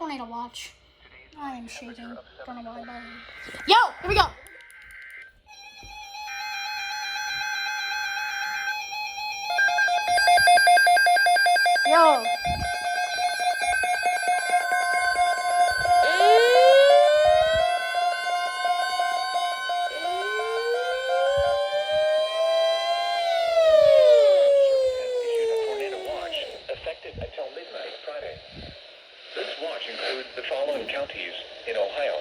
Tornado watch. I am shaking. Don't know why. Yo, here we go. Yo. Includes the following counties in Ohio: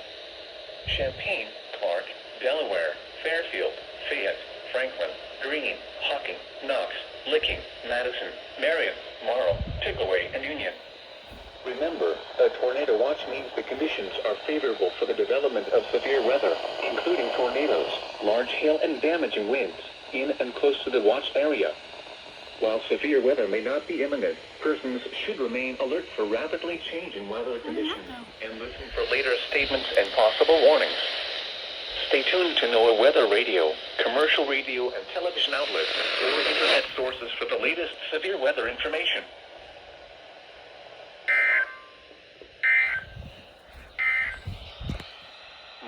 Champaign, Clark, Delaware, Fairfield, Fayette, Franklin, Greene, Hocking, Knox, Licking, Madison, Marion, Morrow, Pickaway, and Union. Remember, a tornado watch means the conditions are favorable for the development of severe weather, including tornadoes, large hail, and damaging winds in and close to the watched area. While severe weather may not be imminent, persons should remain alert for rapidly changing weather conditions and listen for later statements and possible warnings. Stay tuned to NOAA Weather Radio, commercial radio and television outlets, or internet sources for the latest severe weather information.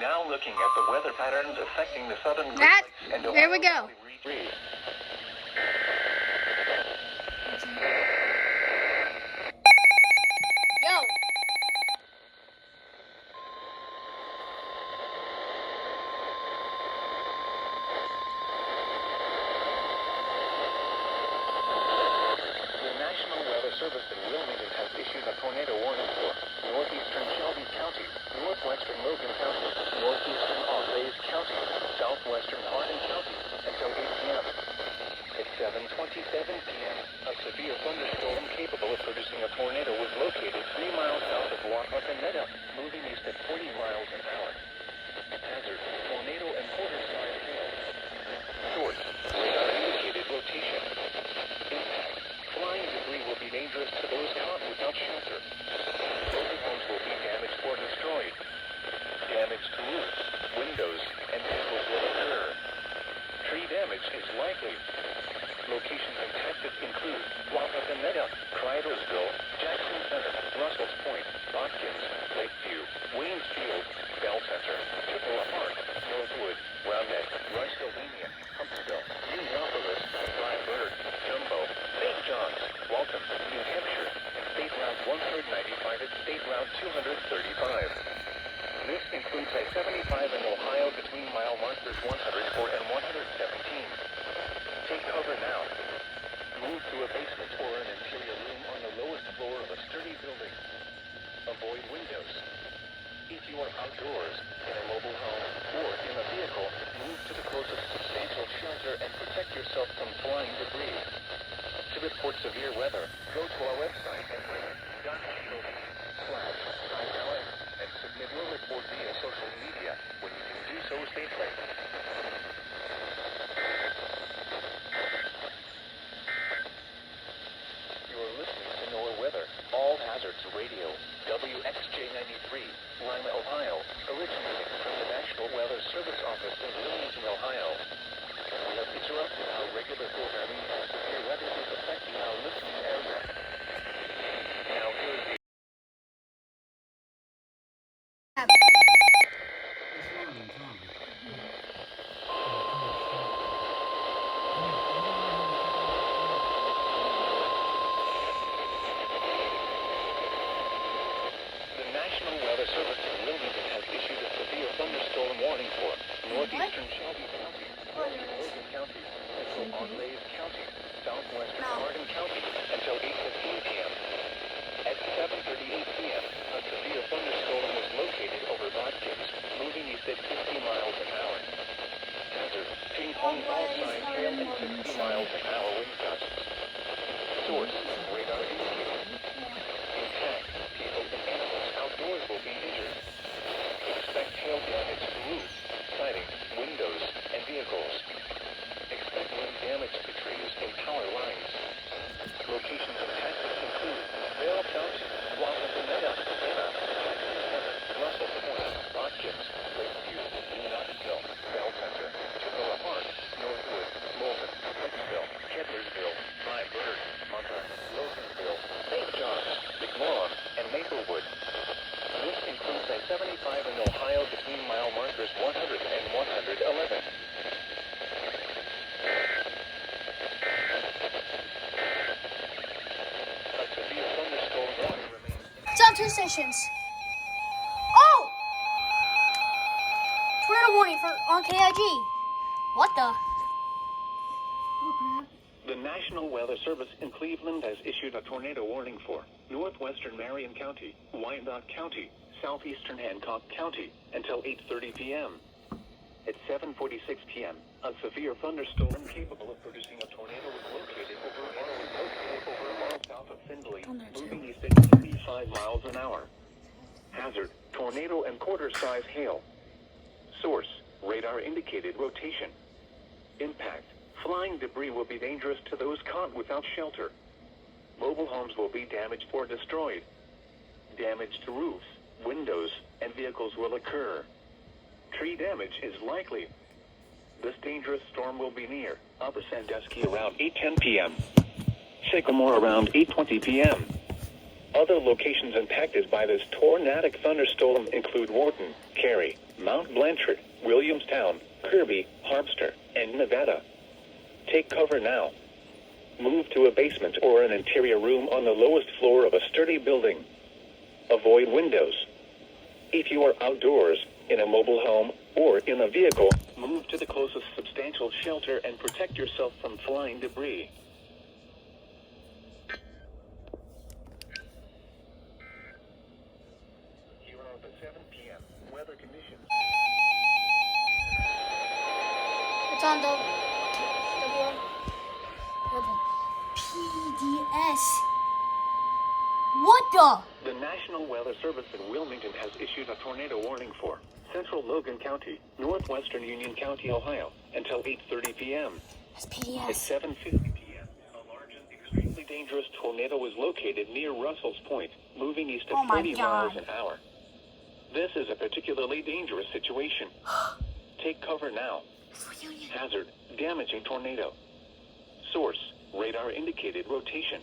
Now looking at the weather patterns affecting the southern Great Lakes and Ohio. There we go. Service in Wilmington has issued a tornado warning for northeastern Shelby County, northwestern Logan County, northeastern Auglaize County, southwestern Hardin County until 8 p.m. At 7:27 p.m., a severe thunderstorm capable of producing a tornado was located 3 miles south of Wapakoneta, moving east at 40 miles an hour. Hazard: tornado and quarter-size hail. Source: radar indicated rotation. Impact: flying debris will be dangerous to those caught without shelter. Mobile homes will be damaged or destroyed. Damage to roofs, windows, and vehicles will occur. Tree damage is likely. Locations and tactics include Wapakoneta, Cridlesville, Jackson Center, Russell's Point, Watkins, Lakeview, Waynes Field, Bell Center, Chippewa Park, Northwood, Roundneck, Rushville, Huntsville, Indianapolis, Bryan-Bird, Jumbo, St. John's, Walton, New Hampshire, State Route 195 and State Route 235. This includes I-75 in Ohio between mile markers 104 and 117. Take cover now. Move to a basement or an interior room on the lowest floor of a sturdy building. Avoid windows. If you are outdoors, in a mobile home, or in a vehicle, move to the closest substantial shelter and protect yourself from flying debris. To report severe weather, go to our website at weather.com/ILS and submit your report via social media. When you can do so safely. You're listening to NOAA Weather, All Hazards Radio, WXJ93, Lima, Ohio, originating from the National Weather Service Office in Wilmington, Ohio. We have interrupted our regular programming as severe weather is affecting our listening area. Now here is the... The National Weather Service in Wilmington has issued a severe thunderstorm warning for northeastern Shelby County, Logan County, central Auglaize County, southwestern Hardin County until 8:15 p.m. At 7:38 p.m., a severe thunderstorm was located over Watkins, moving east at 50 miles an hour. Hazard: ping-pong ball-sized hail and 60 miles an hour wind gusts. Source: radar indicated. Impact: people and animals outdoors will be injured. Expect hail damage to roofs, siding, windows, and vehicles. Expect wind damage to trees and power lines. Locations and tactics include Bell County, Wapakoneta, Jackson Center, Russell Point, Watkins, Lakeview, Knoxville, Bell Center, Chippewa Park, Northwood, Moulton, Huntsville, Kettlersville, Bryan-Bird, Monta, Loganville, St. John's, McMullen, and Maplewood. on 2 stations. Oh! Tornado warning on KIG. What the? Oh, crap. The National Weather Service in Cleveland has issued a tornado warning for northwestern Marion County, Wyandotte County, southeastern Hancock County until 8:30 p.m. At 7:46 p.m., a severe thunderstorm capable of producing a tornado was located over a mile south of Findlay, moving east at 85 miles an hour. Hazard, tornado and quarter-size hail. Source, radar indicated rotation. Impact, flying debris will be dangerous to those caught without shelter. Mobile homes will be damaged or destroyed. Damage to roofs, windows, and vehicles will occur. Tree damage is likely. This dangerous storm will be near Upper Sandusky around 8:10 p.m. Sycamore around 8:20 p.m. Other locations impacted by this tornadic thunderstorm include Wharton, Cary, Mount Blanchard, Williamstown, Kirby, Harpster, and Nevada. Take cover now. Move to a basement or an interior room on the lowest floor of a sturdy building. Avoid windows. If you are outdoors, in a mobile home, or in a vehicle, move to the closest substantial shelter and protect yourself from flying debris. Here are the 7 p.m. weather conditions. It's on the PDS. What the? The National Weather Service in Wilmington has issued a tornado warning for central Logan County, northwestern Union County, Ohio, until 8:30 p.m. That's At PDS. 7:50 p.m., a large and extremely dangerous tornado was located near Russell's Point, moving east at 40 miles an hour. This is a particularly dangerous situation. Take cover now. Hazard, damaging tornado. Source, radar indicated rotation.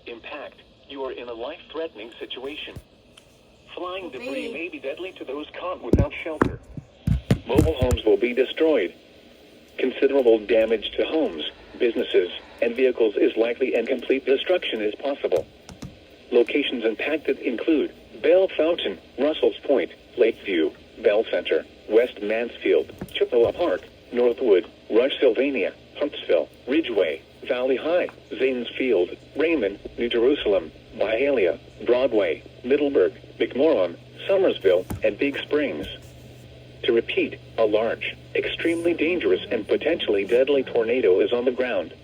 Impact, you are in a life-threatening situation. Flying debris may be deadly to those caught without shelter. Mobile homes will be destroyed. Considerable damage to homes, businesses, and vehicles is likely and complete destruction is possible. Locations impacted include Bell Fountain, Russell's Point, Lakeview, Bell Center, West Mansfield, Chippewa Park, Northwood, Rush, Sylvania, Huntsville, Ridgeway, Valley High, Zanesfield, Raymond, New Jerusalem, Byhalia, Broadway, Middleburg, McMorran, Somersville, and Big Springs. To repeat, a large, extremely dangerous and potentially deadly tornado is on the ground.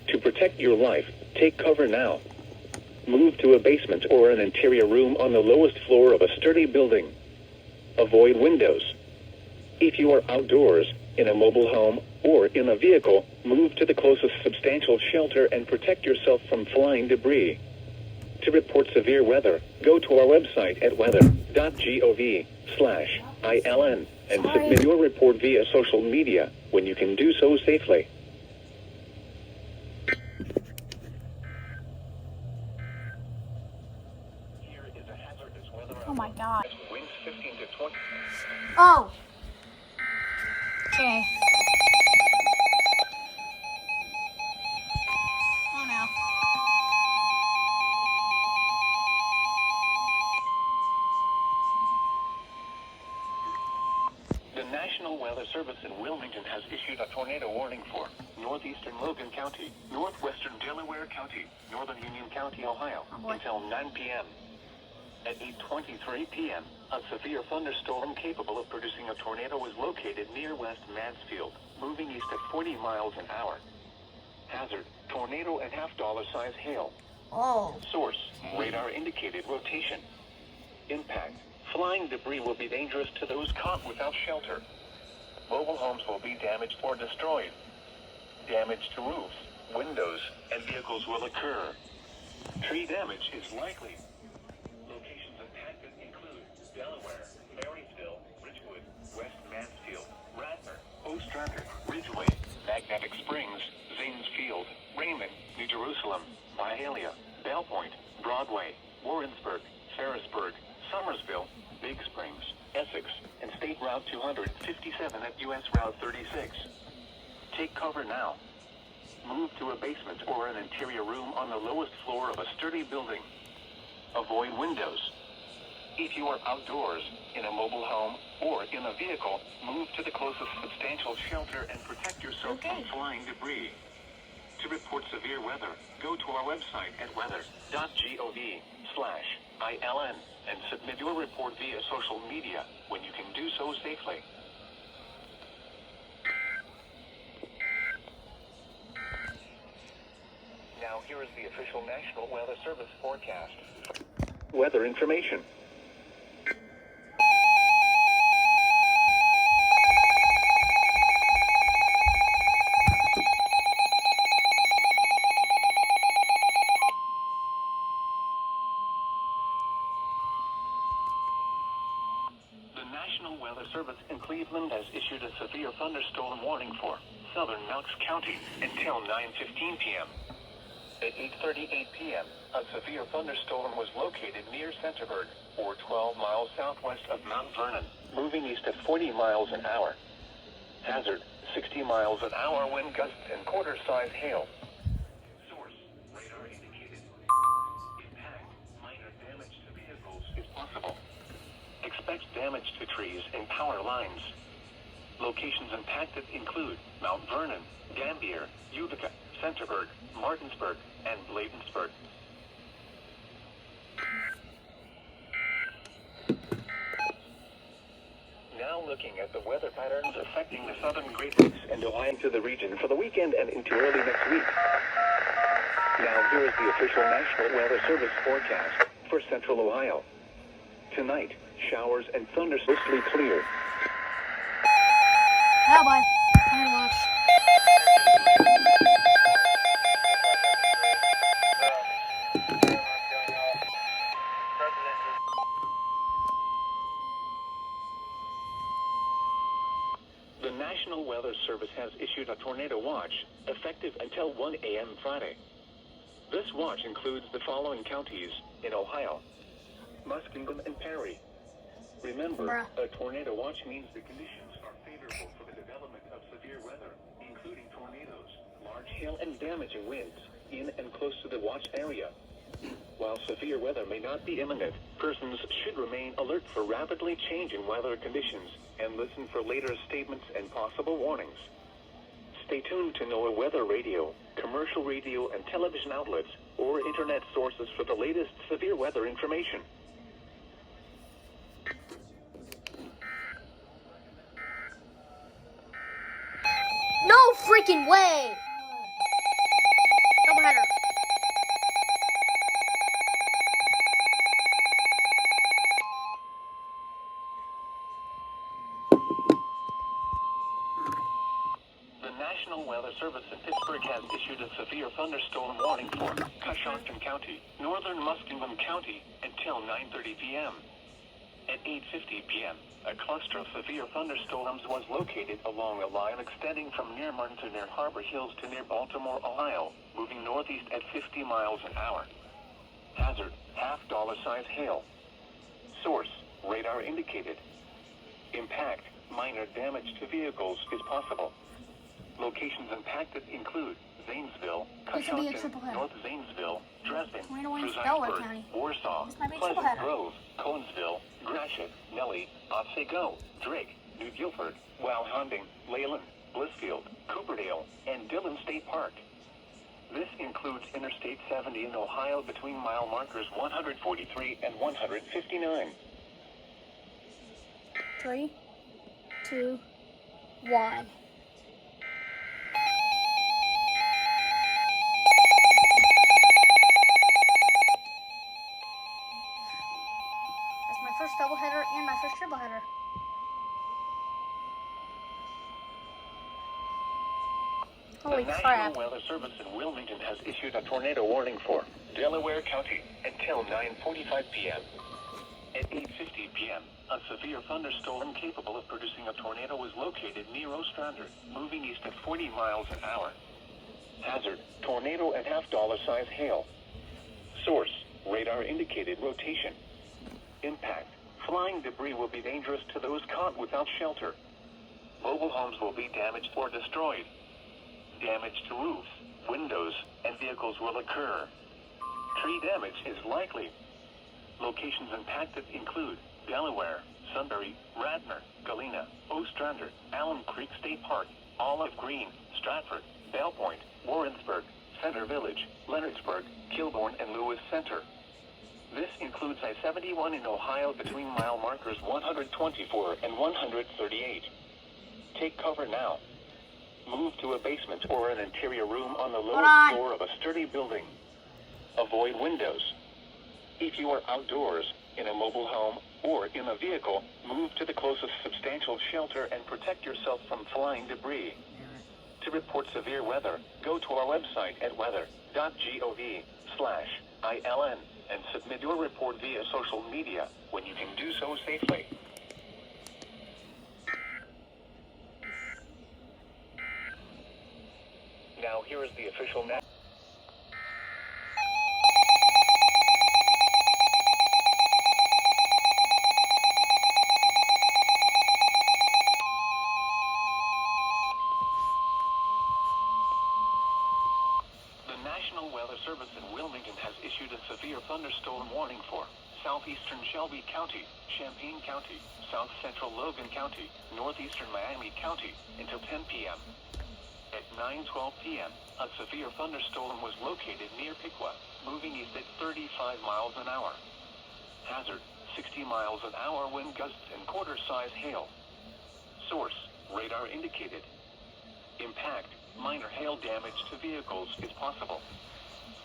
To protect your life, take cover now. Move to a basement or an interior room on the lowest floor of a sturdy building. Avoid windows. If you are outdoors, in a mobile home, or in a vehicle, move to the closest substantial shelter and protect yourself from flying debris. To report severe weather, go to our website at weather.gov/ILN and submit your report via social media when you can do so safely. Here is a hazardous weather. Oh my god. Winds 15 to 20. Oh. Okay. Oh no. The National Weather Service in Wilmington has issued a tornado warning for northeastern Logan County, northwestern Delaware County, northern Union County, Ohio, until 9 p.m. At 8:23 p.m., a severe thunderstorm capable of producing a tornado was located near West Mansfield, moving east at 40 miles an hour. Hazard, tornado and half-dollar-size hail. Oh. Source, radar indicated rotation. Impact, flying debris will be dangerous to those caught without shelter. Mobile homes will be damaged or destroyed. Damage to roofs, windows, and vehicles will occur. Tree damage is likely. Locations impacted include Delaware, Marysville, Ridgewood, West Mansfield, Radnor, Ostrander, Ridgeway, Magnetic Springs, Zanesfield, Raymond, New Jerusalem, Byhalia, Bell Point, Broadway, Warrensburg, Ferrisburg, Somersville, Big Springs, Essex, and State Route 257 at U.S. Route 36. Take cover now. Move to a basement or an interior room on the lowest floor of a sturdy building. Avoid windows. If you are outdoors, in a mobile home, or in a vehicle, move to the closest substantial shelter and protect yourself from flying debris. To report severe weather, go to our website at weather.gov/ILN and submit your report via social media when you can do so safely. Now here is the official National Weather Service forecast. Weather information. The National Weather Service in Cleveland has issued a severe thunderstorm warning for southern Knox County until 9:15 p.m. At 8:38 p.m., a severe thunderstorm was located near Centerburg, or 12 miles southwest of Mount Vernon, moving east at 40 miles an hour. Hazard, 60 miles an hour wind gusts and quarter-size hail. Source, radar indicated. Impact, minor damage to vehicles is possible. Expect damage to trees and power lines. Locations impacted include Mount Vernon, Gambier, Utica, Centerburg, Martinsburg, and Bladensburg. Now looking at the weather patterns affecting the southern Great Lakes and Ohio to the region for the weekend and into early next week. Now here is the official National Weather Service forecast for central Ohio. Tonight, showers and thunderstorms mostly clear. Oh boy. I'm gonna watch. The National Weather Service has issued a tornado watch, effective until 1 a.m. Friday. This watch includes the following counties in Ohio: Muskingum and Perry. Remember, a tornado watch means the conditions are favorable for the development of severe weather, including tornadoes, large hail and damaging winds, in and close to the watch area. While severe weather may not be imminent, persons should remain alert for rapidly changing weather conditions and listen for later statements and possible warnings. Stay tuned to NOAA Weather Radio, commercial radio and television outlets, or internet sources for the latest severe weather information. No freaking way! Doubleheader. The National Weather Service in Pittsburgh has issued a severe thunderstorm warning for Coshocton County, northern Muskingum County, until 9:30 p.m. At 8:50 p.m., a cluster of severe thunderstorms was located along a line extending from near Martin to near Harbor Hills to near Baltimore, Ohio, moving northeast at 50 miles an hour. Hazard, half-dollar-size hail. Source, radar indicated. Impact, minor damage to vehicles is possible. Locations impacted include Zanesville, Coshocton, North Zanesville, Dresden, Delaware Fredericksburg, County. Warsaw, This might be a Pleasant triple header. Grove, Conesville, Gratiot, Nellie, Otsego, Drake, New Guilford, Walhonding, Leyland, Blissfield, Cooperdale, and Dillon State Park. This includes Interstate 70 in Ohio between mile markers 143 and 159. 3, 2, 1. That's my first doubleheader and my first tripleheader. Holy the crap. National Weather Service in Wilmington has issued a tornado warning for Delaware County until 9:45 p.m. At 8:50 p.m., a severe thunderstorm capable of producing a tornado was located near Ostrander, moving east at 40 miles an hour. Hazard, tornado and half-dollar-size hail. Source, radar indicated rotation. Impact, flying debris will be dangerous to those caught without shelter. Mobile homes will be damaged or destroyed. Damage to roofs, windows, and vehicles will occur. Tree damage is likely. Locations impacted include Delaware, Sunbury, Radnor, Galena, Ostrander, Alum Creek State Park, Olive Green, Stratford, Bell Point, Warrensburg, Center Village, Leonardsburg, Kilbourne, and Lewis Center. This includes I-71 in Ohio between mile markers 124 and 138. Take cover now. Move to a basement or an interior room on the lowest floor of a sturdy building. Avoid windows. If you are outdoors, in a mobile home, or in a vehicle, move to the closest substantial shelter and protect yourself from flying debris. To report severe weather, go to our website at weather.gov/ILN and submit your report via social media when you can do so safely. Now here is the official net. The National Weather Service in Wilmington has issued a severe thunderstorm warning for southeastern Shelby County, Champaign County, south central Logan County, northeastern Miami County until 10 p.m. At 9:12 p.m., a severe thunderstorm was located near Piqua, moving east at 35 miles an hour. Hazard, 60 miles an hour wind gusts and quarter-size hail. Source, radar indicated. Impact, minor hail damage to vehicles is possible.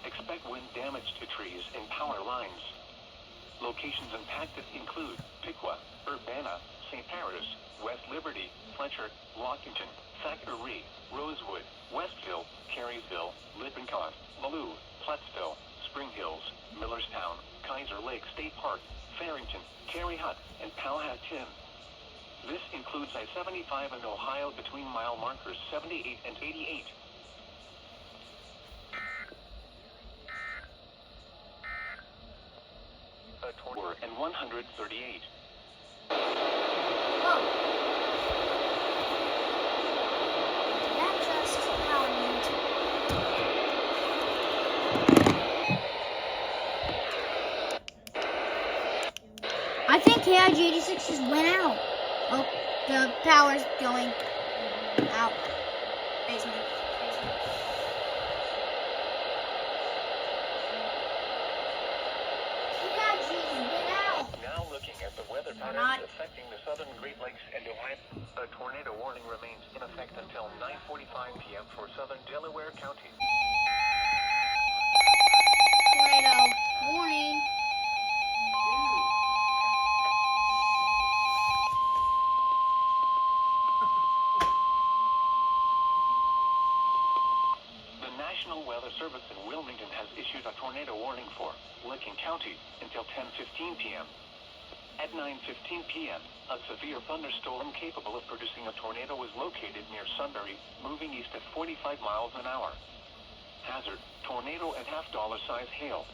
Expect wind damage to trees and power lines. Locations impacted include Piqua, Urbana, St. Paris, West Liberty, Fletcher, Washington, Thackeray, Rosewood, Westville, Carysville, Lippincott, Malou, Plattsville, Spring Hills, Millerstown, Kaiser Lake State Park, Farrington, Terre Haute, and Powhatan. This includes I-75 in Ohio between mile markers 78 and 88. A tornado and 138. I think KIG 86 just went out. Oh, the power's going out. Basement. KIG just went out. Now looking at the weather patterns affecting the southern Great Lakes and Ohio. A tornado warning remains in effect until 9:45 p.m. for southern Delaware County. Tornado warning. The National Weather Service in Wilmington has issued a tornado warning for Licking County until 10:15 p.m. At 9:15 p.m., a severe thunderstorm capable of producing a tornado was located near Sunbury, moving east at 45 miles an hour. Hazard, tornado and $half-size hail.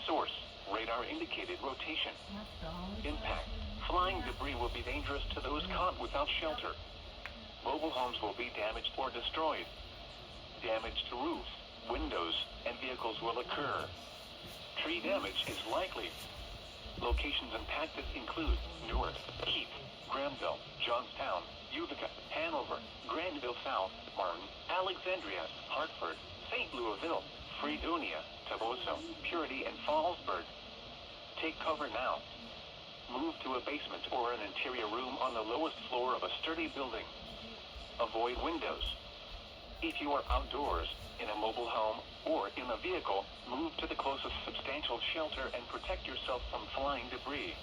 Source, radar indicated rotation. Impact, flying debris will be dangerous to those caught without shelter. Mobile homes will be damaged or destroyed. Damage to roofs, windows, and vehicles will occur. Tree damage is likely. Locations impacted include Newark, Keith, Granville, Johnstown, Utica, Hanover, Granville South, Martin, Alexandria, Hartford, St. Louisville, Fredonia, Toboso, Purity, and Fallsburg. Take cover now. Move to a basement or an interior room on the lowest floor of a sturdy building. Avoid windows. If you are outdoors, in a mobile home, or in a vehicle, move to the closest substantial shelter and protect yourself from flying debris.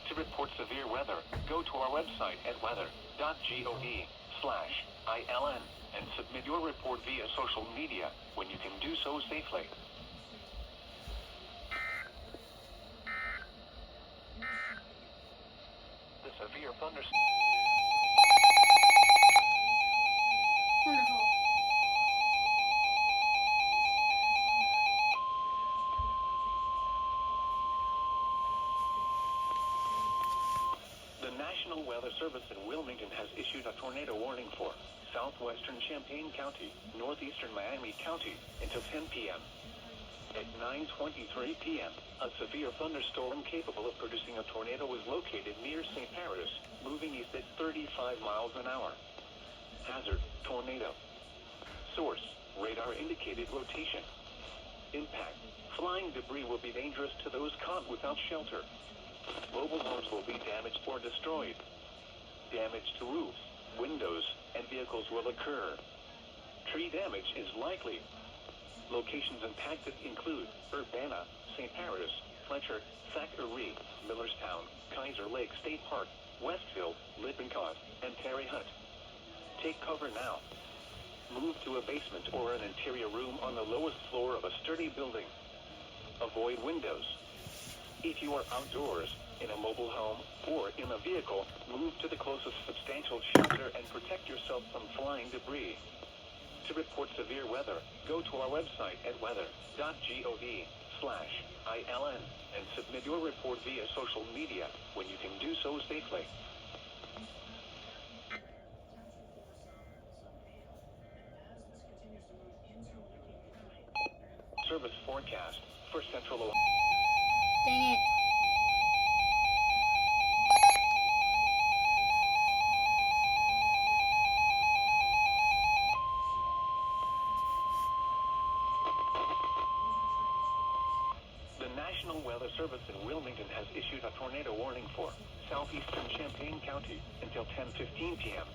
To report severe weather, go to our website at weather.gov/ILN and submit your report via social media when you can do so safely. The severe thunderstorm. Wonderful. The National Weather Service in Wilmington has issued a tornado warning for southwestern Champaign County, northeastern Miami County until 10 p.m. At 9:23 p.m., a severe thunderstorm capable of producing a tornado was located near St. Paris, moving east at 35 miles an hour. Hazard, tornado. Source, radar indicated rotation. Impact, flying debris will be dangerous to those caught without shelter. Mobile homes will be damaged or destroyed. Damage to roofs, windows, and vehicles will occur. Tree damage is likely. Locations impacted include Urbana, St. Paris, Fletcher, Thackeray, Millerstown, Kaiser Lake State Park, Westfield, Lippincott, and Terre Haute. Take cover now. Move to a basement or an interior room on the lowest floor of a sturdy building. Avoid windows. If you are outdoors, in a mobile home, or in a vehicle, move to the closest substantial shelter and protect yourself from flying debris. To report severe weather, go to our website at weather.gov/ILN and submit your report via social media when you can do so safely. Service forecast for Central Ohio. Dang it. The National Weather Service in Wilmington has issued a tornado warning for southeastern Champaign County until 10:15 p.m.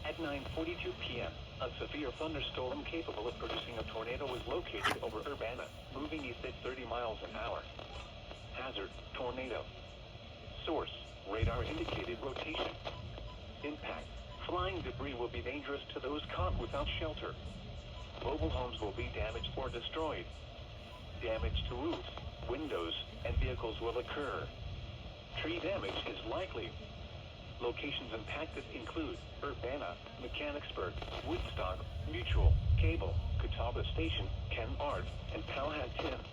At 9:42 p.m., a severe thunderstorm capable of producing a tornado was located over Urbana, moving east at 30 miles an hour. Hazard, tornado. Source, radar indicated rotation. Impact, flying debris will be dangerous to those caught without shelter. Mobile homes will be damaged or destroyed. Damage to roofs, windows, and vehicles will occur. Tree damage is likely. Locations impacted include Urbana, Mechanicsburg, Woodstock, Mutual, Cable, Catawba Station, Ken Art, and Powhatan.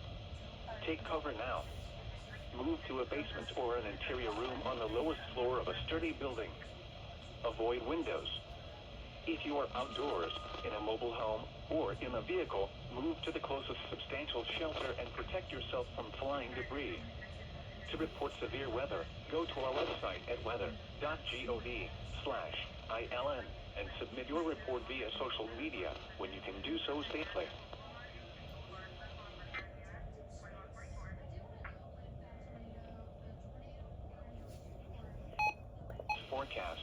Take cover now. Move to a basement or an interior room on the lowest floor of a sturdy building. Avoid windows. If you are outdoors, in a mobile home, or in a vehicle, move to the closest substantial shelter and protect yourself from flying debris. To report severe weather, go to our website at weather.gov/ILN and submit your report via social media when you can do so safely. Forecast.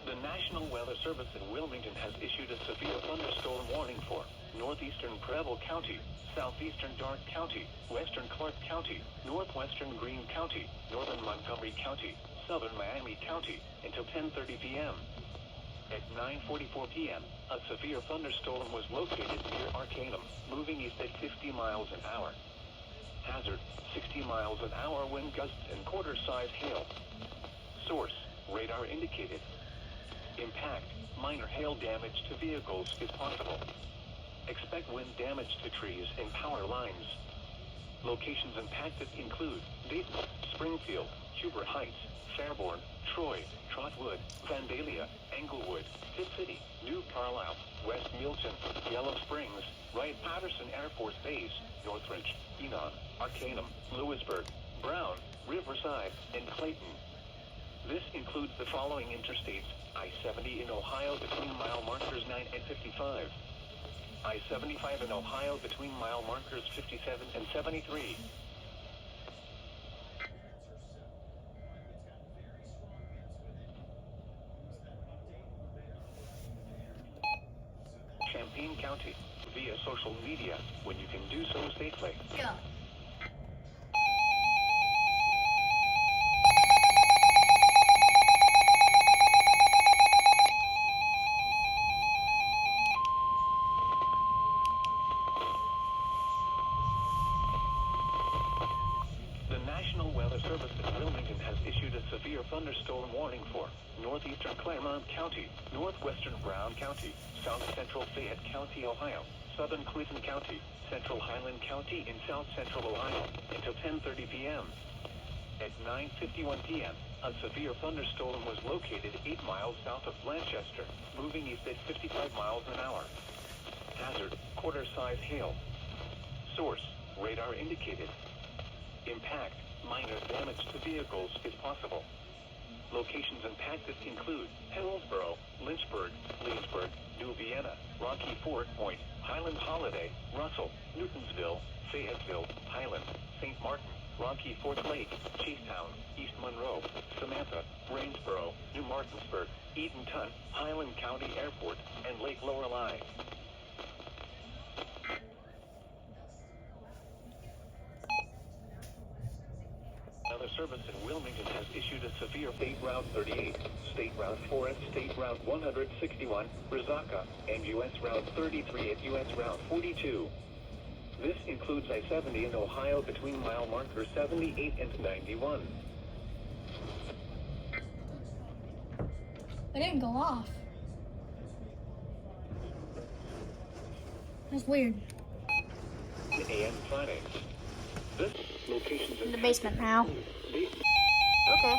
The National Weather Service in Wilmington has issued a severe thunderstorm warning for northeastern Preble County, southeastern Darke County, western Clark County, northwestern Greene County, northern Montgomery County, southern Miami County until 10:30 p.m. At 9:44 p.m., a severe thunderstorm was located near Arcanum, moving east at 50 miles an hour. Hazard, 60 miles an hour wind gusts and quarter-size hail. Source, radar indicated. Impact, minor hail damage to vehicles is possible. Expect wind damage to trees and power lines. Locations impacted include Dayton, Springfield, Huber Heights, Fairborn, Troy, Trotwood, Vandalia, Englewood, Pitt City, New Carlisle, West Milton, Yellow Springs, Wright-Patterson Air Force Base, Northridge, Enon, Arcanum, Lewisburg, Brown, Riverside, and Clayton. This includes the following interstates: I-70 in Ohio between mile markers 9 and 55. I-75 in Ohio between mile markers 57 and 73. Champaign County, via social media when you can do so safely. Yeah. The National Weather Service in Wilmington has issued a severe thunderstorm warning for northeastern Claremont County, northwestern Brown County, south central Fayette County, Ohio, southern Clinton County, central Highland County in south central Ohio, until 10:30 p.m. At 9:51 p.m., a severe thunderstorm was located 8 miles south of Blanchester, moving east at 55 miles an hour. Hazard, quarter-size hail. Source, radar indicated. Impact, minor damage to vehicles is possible. Locations impacted include Hillsborough, Lynchburg, Leesburg, New Vienna, Rocky Fort Point, Highland Holiday, Russell, Newtonsville, Fayetteville, Highland, St. Martin, Rocky Fort Lake, Chasetown, East Monroe, Samantha, Rainsboro, New Martinsburg, Eatonton, Highland County Airport, and Lake Lorelei. Another service in Wilmington has issued a severe State Route 38, State Route 4 and State Route 161, Resaca, and U.S. Route 33 at U.S. Route 42. This includes I-70 in Ohio between mile markers 78 and 91. It didn't go off. That's weird. A.M. Friday. This locations In the basement now. Okay.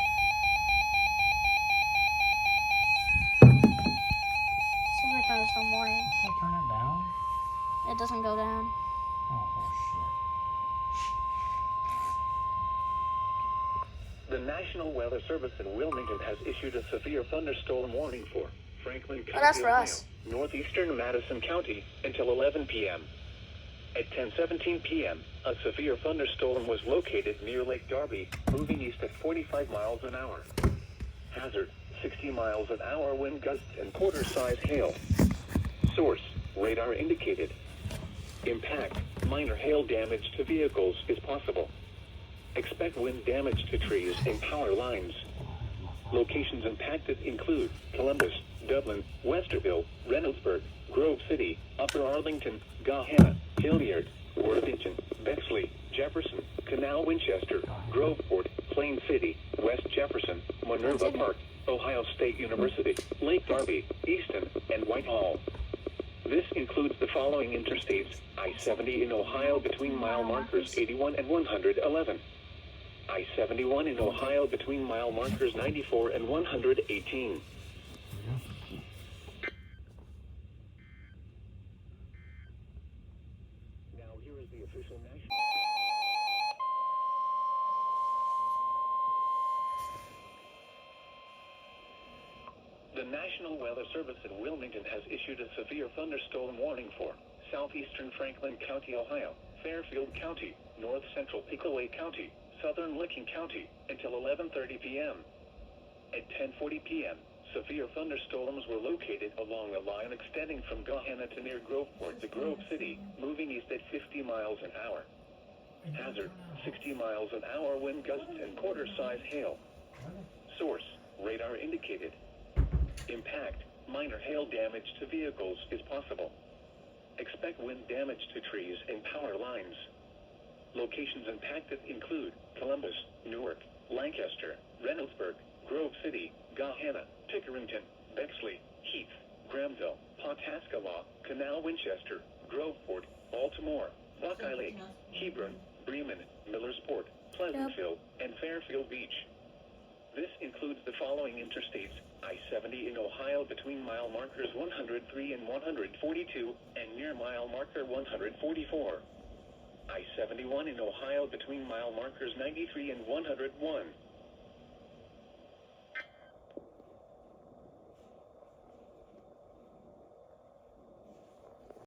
Seems like thunderstorm warning. Can I turn it down? It doesn't go down. Oh, The National Weather Service in Wilmington has issued a severe thunderstorm warning for Franklin County, that's for Ohio, us. northeastern Madison County, until 11 p.m. At 10:17 p.m., a severe thunderstorm was located near Lake Darby, moving east at 45 miles an hour. Hazard, 60 miles an hour wind gusts and quarter-size hail. Source, radar indicated. Impact, minor hail damage to vehicles is possible. Expect wind damage to trees and power lines. Locations impacted include Columbus, Dublin, Westerville, Reynoldsburg, Grove City, Upper Arlington, Gahanna, Hilliard, Worthington, Bexley, Jefferson, Canal Winchester, Groveport, Plain City, West Jefferson, Minerva Park, Ohio State University, Lake Darby, Easton, and Whitehall. This includes the following interstates: I-70 in Ohio between mile markers 81 and 111. I-71 in Ohio between mile markers 94 and 118. Now here is the official national... The National Weather Service in Wilmington has issued a severe thunderstorm warning for southeastern Franklin County, Ohio, Fairfield County, north central Pickaway County, southern Licking County, until 11:30 p.m. At 10:40 p.m., severe thunderstorms were located along a line extending from Gahanna to near Groveport to Grove City, moving east at 50 miles an hour. Hazard, 60 miles an hour wind gusts and quarter-size hail. Source, radar indicated. Impact, minor hail damage to vehicles is possible. Expect wind damage to trees and power lines. Locations impacted include Columbus, Newark, Lancaster, Reynoldsburg, Grove City, Gahanna, Pickerington, Bexley, Heath, Grahamville, Pawhuska, Canal Winchester, Groveport, Baltimore, Buckeye Lake, Hebron, Bremen, Millersport, Pleasantville, and Fairfield Beach. This includes the following interstates: I-70 in Ohio between mile markers 103 and 142 and near mile marker 144. I-71 in Ohio between mile markers 93 and 101.